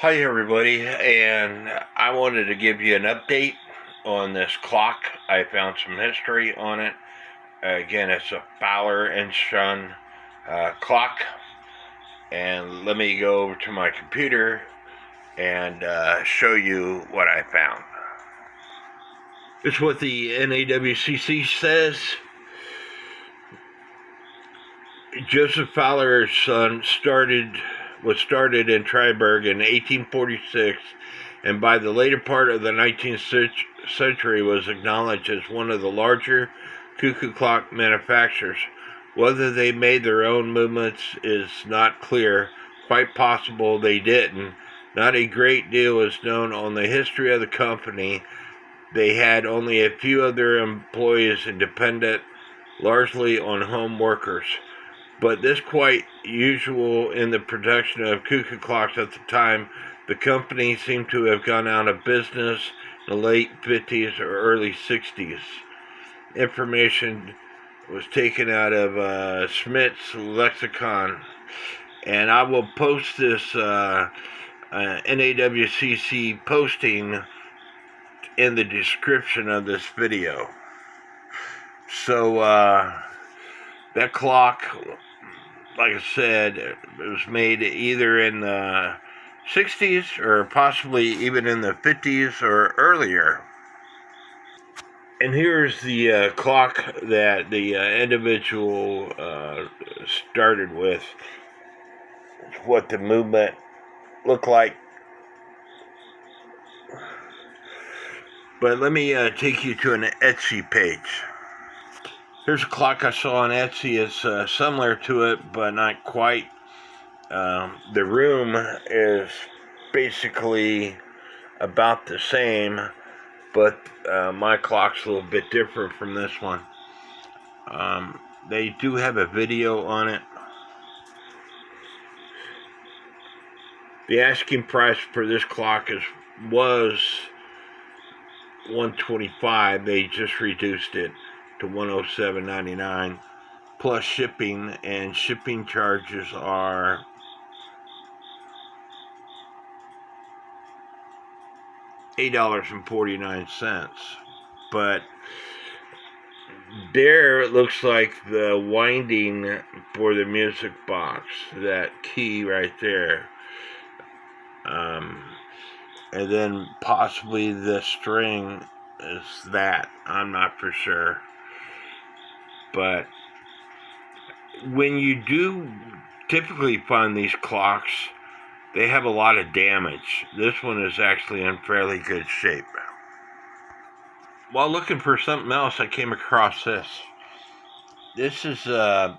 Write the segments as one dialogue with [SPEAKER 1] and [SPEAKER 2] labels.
[SPEAKER 1] Hi everybody, and I wanted to give you an update on this clock. I found some history on it. Again, it's a Faller Sohne clock, and let me go over to my computer and show you what I found. This is what the NAWCC says. Josef Faller Sohne was started in Triberg in 1846, and by the later part of the 19th century was acknowledged as one of the larger cuckoo clock manufacturers. Whether they made their own movements is not clear. Quite possible they didn't. Not a great deal is known on the history of the company. They had only a few of their employees independent, largely on home workers. But this quite usual in the production of cuckoo clocks at the time. The company seemed to have gone out of business in the late 50s or early 60s. Information was taken out of Smith's lexicon, and I will post this NAWCC posting in the description of this video. So that clock, like I said, it was made either in the 60s or possibly even in the 50s or earlier. And here's the clock that the individual started with, what the movement looked like. But let me take you to an Etsy page. Here's a clock I saw on Etsy. It's similar to it, but not quite. The room is basically about the same, but my clock's a little bit different from this one. They do have a video on it. The asking price for this clock was $125. They just reduced it to $107.99 plus shipping, and shipping charges are $8.49. But there it looks like the winding for the music box, that key right there, and then possibly the string is that. I'm not for sure. But when you do typically find these clocks, they have a lot of damage. This one is actually in fairly good shape. While looking for something else, I came across this. This is a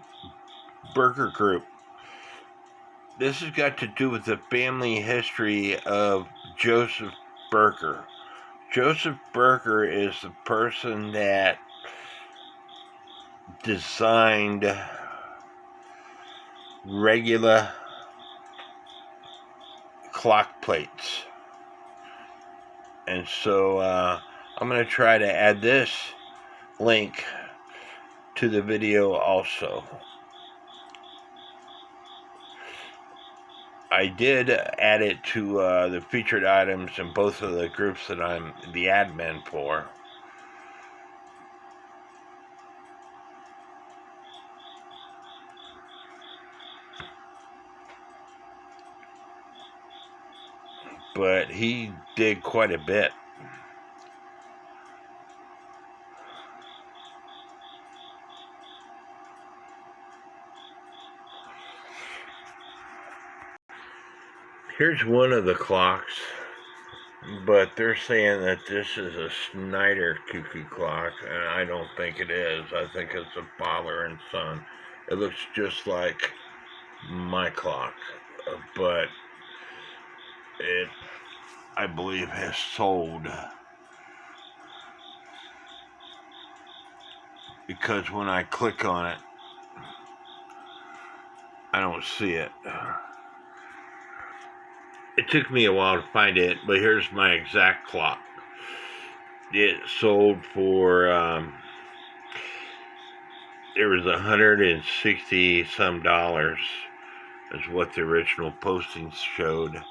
[SPEAKER 1] Burger Group. This has got to do with the family history of Josef Burger. Josef Burger is the person that designed Regula Plates. And so I'm going to try to add this link to the video also. I did add it to the featured items in both of the groups that I'm the admin for. But he did quite a bit. Here's one of the clocks, but they're saying that this is a Snyder cuckoo clock, and I don't think it is. I think it's a Faller Sohne. It looks just like my clock, but it, I believe, has sold, because when I click on it, I don't see it. It took me a while to find it, but here's my exact clock. It sold for it was $160 some is what the original postings showed.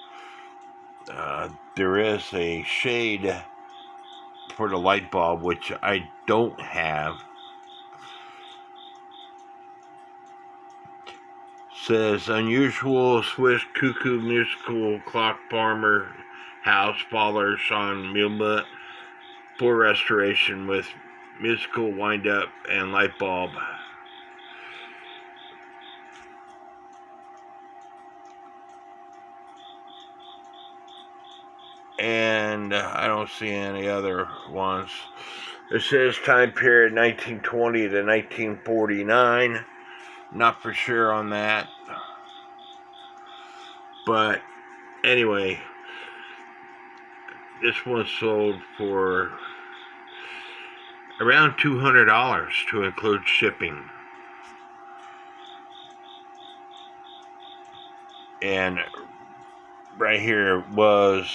[SPEAKER 1] there is a shade for the light bulb, which I don't have. Says unusual Swiss cuckoo musical clock farmer house Faller Sohne for restoration with musical wind up and light bulb. And I don't see any other ones. It says time period 1920 to 1949. Not for sure on that. But anyway, this one sold for around $200 to include shipping. And right here was,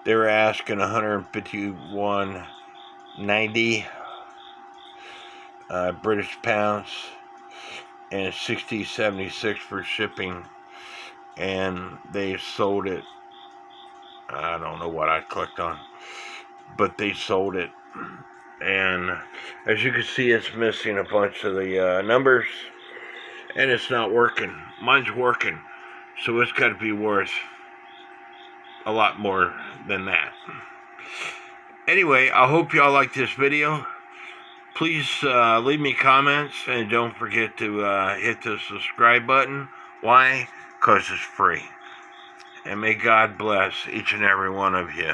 [SPEAKER 1] they were asking $151.90 British pounds and $60.76 for shipping, and they sold it. I don't know what I clicked on, but they sold it. And as you can see, it's missing a bunch of the numbers, and it's not working. Mine's working, so it's got to be worth a lot more than that. Anyway, I hope y'all like this video. Please leave me comments, and don't forget to hit the subscribe button. Why? Because it's free. And may God bless each and every one of you.